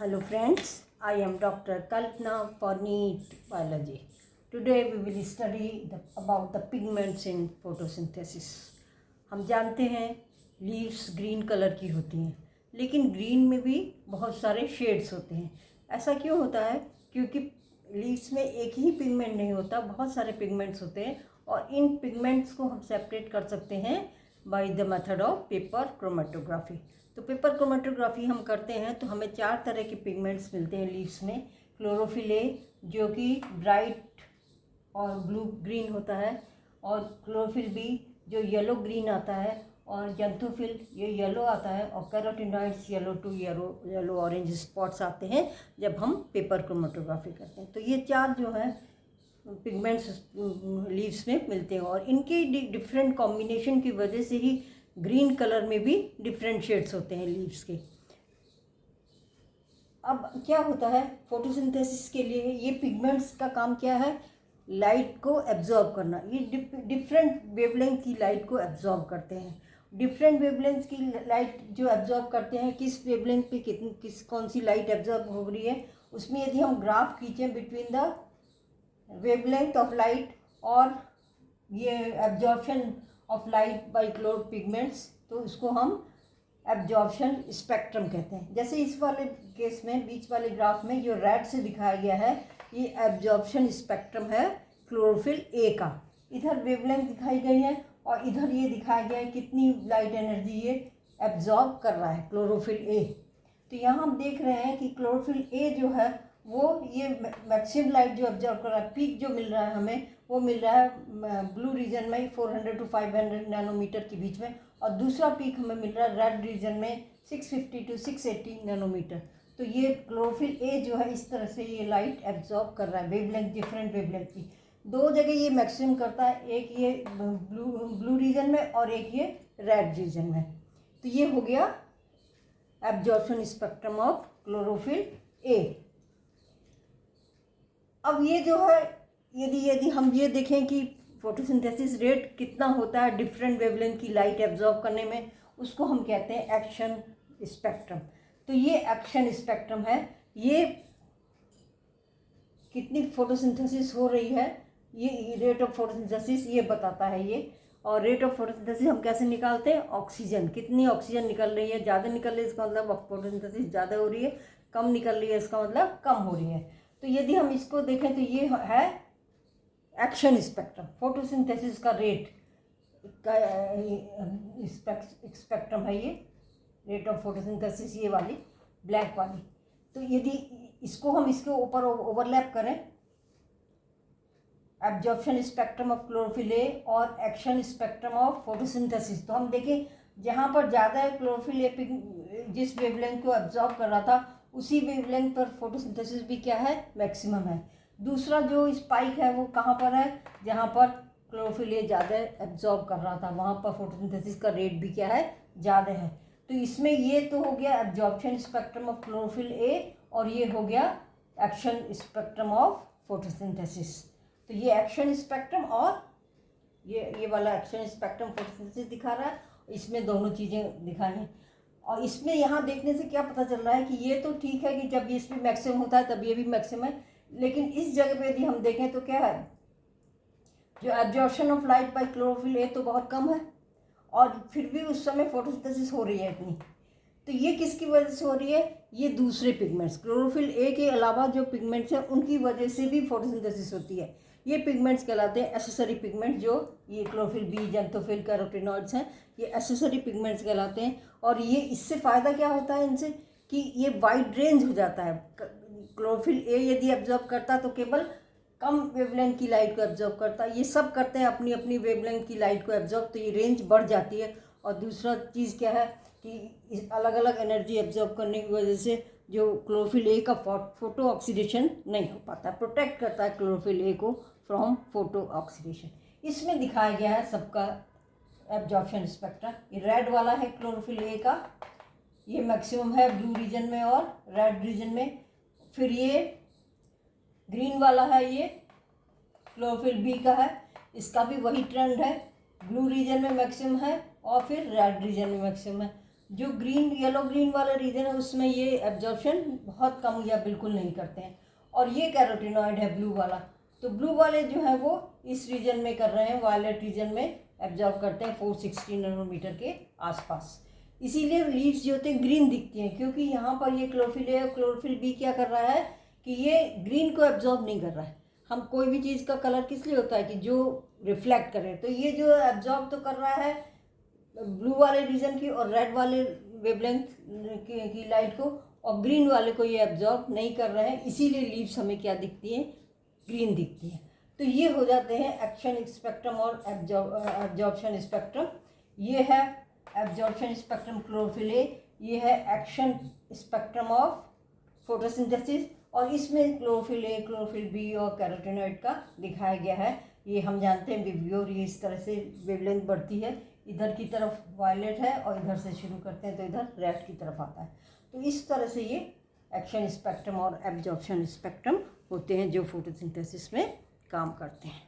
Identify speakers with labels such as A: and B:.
A: Hello friends, I am Dr. Kalpana for NEET Biology. Today we will study about the pigments in photosynthesis. हम जानते हैं leaves green colour की होती हैं, लेकिन ग्रीन में भी बहुत सारे शेड्स होते हैं. ऐसा क्यों होता है? क्योंकि लीव्स में एक ही पिगमेंट नहीं होता, बहुत सारे पिगमेंट्स होते हैं और इन पिगमेंट्स को हम सेपरेट कर सकते हैं by the method of paper chromatography. तो पेपर क्रोमेटोग्राफी हम करते हैं तो हमें 4 तरह के पिगमेंट्स मिलते हैं लीव्स में. क्लोरोफिल ए जो कि ब्राइट और ब्लू ग्रीन होता है, और क्लोरोफिल बी जो येलो ग्रीन आता है, और जंथोफिल ये येलो आता है, और carotenoids yellow to yellow orange spots आते हैं जब हम पेपर क्रोमेटोग्राफी करते हैं. तो ये 4 जो है पिगमेंट्स लीव्स में मिलते हैं और इनके डिफरेंट कॉम्बिनेशन की वजह से ही ग्रीन कलर में भी डिफरेंट शेड्स होते हैं लीव्स के. अब क्या होता है फोटोसिंथेसिस के लिए, ये पिगमेंट्स का काम क्या है? लाइट को एब्जॉर्ब करना. ये डिफरेंट वेवलेंथ की लाइट को एब्जॉर्ब करते हैं. डिफरेंट वेवलेंथ की लाइट जो एब्जॉर्ब करते हैं, किस वेवलेंथ पे कौन सी लाइट एब्जॉर्ब हो रही है, उसमें यदि हम ग्राफ खींचें between the wavelength of light और ये एब्जॉर्प्शन ऑफ लाइट बाय क्लोरोड पिगमेंट्स, तो उसको हम एब्जॉर्प्शन स्पेक्ट्रम कहते हैं. जैसे इस वाले केस में बीच वाले ग्राफ में जो रेड से दिखाया गया है, ये एब्जॉर्प्शन स्पेक्ट्रम है क्लोरोफिल ए का. इधर वेवलेंथ दिखाई गई है और इधर ये दिखाया गया है कितनी लाइट एनर्जी ये एब्जॉर्ब कर रहा है क्लोरोफिल ए. तो यहाँ हम देख रहे हैं कि क्लोरोफिल ए जो है वो ये मैक्सिमम लाइट जो एब्जॉर्ब कर रहा है, पीक जो मिल रहा है हमें वो मिल रहा है ब्लू रीजन में 400 to 500 नैनोमीटर के बीच में, और दूसरा पीक हमें मिल रहा है रेड रीजन में 650 to 680 नैनोमीटर. तो ये क्लोरोफिल ए जो है इस तरह से ये लाइट एब्जॉर्ब कर रहा है वेवलेंथ, डिफरेंट वेवलेंथ की. 2 जगह ये मैक्सिमम करता है, एक ये ब्लू रीजन में और एक ये रेड रीजन में. तो ये हो गया absorption spectrum of chlorophyll A. अब ये जो है यदि हम ये देखें कि फोटोसिंथेसिस रेट कितना होता है डिफरेंट वेवलेंथ की लाइट एब्जॉर्ब करने में, उसको हम कहते हैं एक्शन स्पेक्ट्रम. तो ये एक्शन स्पेक्ट्रम है, ये कितनी फोटोसिंथेसिस हो रही है, ये रेट ऑफ फोटोसिंथेसिस ये बताता है ये. और रेट ऑफ फोटोसिंथेसिस हम कैसे निकालते हैं? ऑक्सीजन, कितनी ऑक्सीजन निकल रही है, ज़्यादा निकल रही है इसका मतलब फोटोसिंथेसिस ज़्यादा हो रही है, कम निकल रही है इसका मतलब कम हो रही है. तो यदि हम इसको देखें तो ये है एक्शन स्पेक्ट्रम, फोटोसिंथेसिस का रेट का स्पेक्ट्रम है ये, रेट ऑफ फोटोसिंथेसिस ये वाली ब्लैक वाली. तो यदि इसको हम इसके ऊपर ओवरलैप करें, absorption spectrum of chlorophyll A और एक्शन स्पेक्ट्रम ऑफ फोटोसिंथेसिस, तो हम देखें जहाँ पर ज़्यादा है क्लोरोफिल ए जिस वेवलेंथ को एब्जॉर्ब कर रहा था उसी वेवलेंथ पर फोटोसिंथेसिस भी क्या है? मैक्सिमम है. दूसरा जो स्पाइक है वो कहाँ पर है? जहाँ पर क्लोरोफिल ए ज़्यादा एब्जॉर्ब कर रहा था वहाँ पर फोटोसिंथेसिस का रेट भी क्या है? ज़्यादा है. तो इसमें ये तो हो गया absorption spectrum of chlorophyll A और ये हो गया एक्शन स्पेक्ट्रम ऑफ फोटोसिंथेसिस. तो ये एक्शन स्पेक्ट्रम और ये वाला एक्शन स्पेक्ट्रम फोटोसिंथेसिस दिखा रहा है, इसमें दोनों चीज़ें दिखाई हैं. और इसमें यहाँ देखने से क्या पता चल रहा है कि ये तो ठीक है कि जब ये इसमें मैक्सिमम होता है तब ये भी मैक्सिमम है, लेकिन इस जगह पे यदि हम देखें तो क्या है, जो absorption of light by chlorophyll a तो बहुत कम है और फिर भी उस समय फोटोसिंथेसिस हो रही है इतनी. तो ये किसकी वजह से हो रही है? ये दूसरे पिगमेंट्स, क्लोरोफिल ए के अलावा जो पिगमेंट्स हैं उनकी वजह से भी फोटोसिंथेसिस होती है. ये पिगमेंट्स कहलाते हैं एसेसरी पिगमेंट, जो ये क्लोरोफिल बी, जंथोफिल, कैरोटीनॉइड्स हैं, ये एसेसरी पिगमेंट्स कहलाते हैं. और ये इससे फ़ायदा क्या होता है इनसे कि ये वाइड रेंज हो जाता है. क्लोरोफिल ए यदि एब्जॉर्ब करता तो केवल कम वेवलेंथ की लाइट को एब्जॉर्ब करता, ये सब करते हैं अपनी अपनी वेवलेंथ की लाइट को एब्जॉर्ब, तो ये रेंज बढ़ जाती है. और दूसरा चीज़ क्या है कि अलग अलग एनर्जी एब्जॉर्ब करने की वजह से जो क्लोरोफिल ए का फोटो ऑक्सीडेशन नहीं हो पाता, प्रोटेक्ट करता है क्लोरोफिल ए को फ्रॉम फोटो ऑक्सीडेशन. इसमें दिखाया गया है सबका एब्जॉर्प्शन स्पेक्ट्रम. ये रेड वाला है क्लोरोफिल ए का, ये मैक्सिमम है ब्लू रीजन में और रेड रीजन में. फिर ये ग्रीन वाला है, ये क्लोरोफिल बी का है, इसका भी वही ट्रेंड है, ब्लू रीजन में मैक्सिमम है और फिर रेड रीजन में मैक्सिमम है. जो ग्रीन येलो ग्रीन वाला रीजन है उसमें ये एब्जॉर्प्शन बहुत कम या बिल्कुल नहीं करते हैं। और ये कैरोटिनॉइड है ब्लू वाला, तो ब्लू वाले जो है वो इस रीजन में कर रहे हैं, वायलेट रीजन में एब्जॉर्ब करते हैं 460 नैनोमीटर के आसपास। इसीलिए लीव्स जो होते हैं ग्रीन दिखती हैं, क्योंकि यहाँ पर ये क्लोरोफिल है, क्लोरोफिल बी क्या कर रहा है कि ये ग्रीन को एब्जॉर्ब नहीं कर रहा है। हम कोई भी चीज़ का कलर किस लिए होता है कि जो रिफ्लेक्ट करे, तो ये जो एब्जॉर्ब तो कर रहा है ब्लू वाले रीजन की और रेड वाले वेवलेंथ की लाइट को, और ग्रीन वाले को ये एब्जॉर्ब नहीं कर रहे हैं, इसीलिए लीव्स हमें क्या दिखती हैं, ग्रीन दिखती हैं। तो ये हो जाते हैं एक्शन स्पेक्ट्रम और एब्जॉर्प्शन स्पेक्ट्रम। ये है एब्जॉर्प्शन स्पेक्ट्रम क्लोरोफिल ए, ये है एक्शन स्पेक्ट्रम ऑफ फोटोसिंथेसिस, और इसमें क्लोरोफिल ए, क्लोरोफिल बी और कैरोटिनॉइड का दिखाया गया है। ये हम जानते हैं विब्रियोर, ये इस तरह से वेवलेंथ बढ़ती है, इधर की तरफ वायलेट है और इधर से शुरू करते हैं तो इधर रेड की तरफ आता है। तो इस तरह से ये एक्शन स्पेक्ट्रम और एब्जॉर्प्शन स्पेक्ट्रम होते हैं जो फोटोसिंथेसिस में काम करते हैं।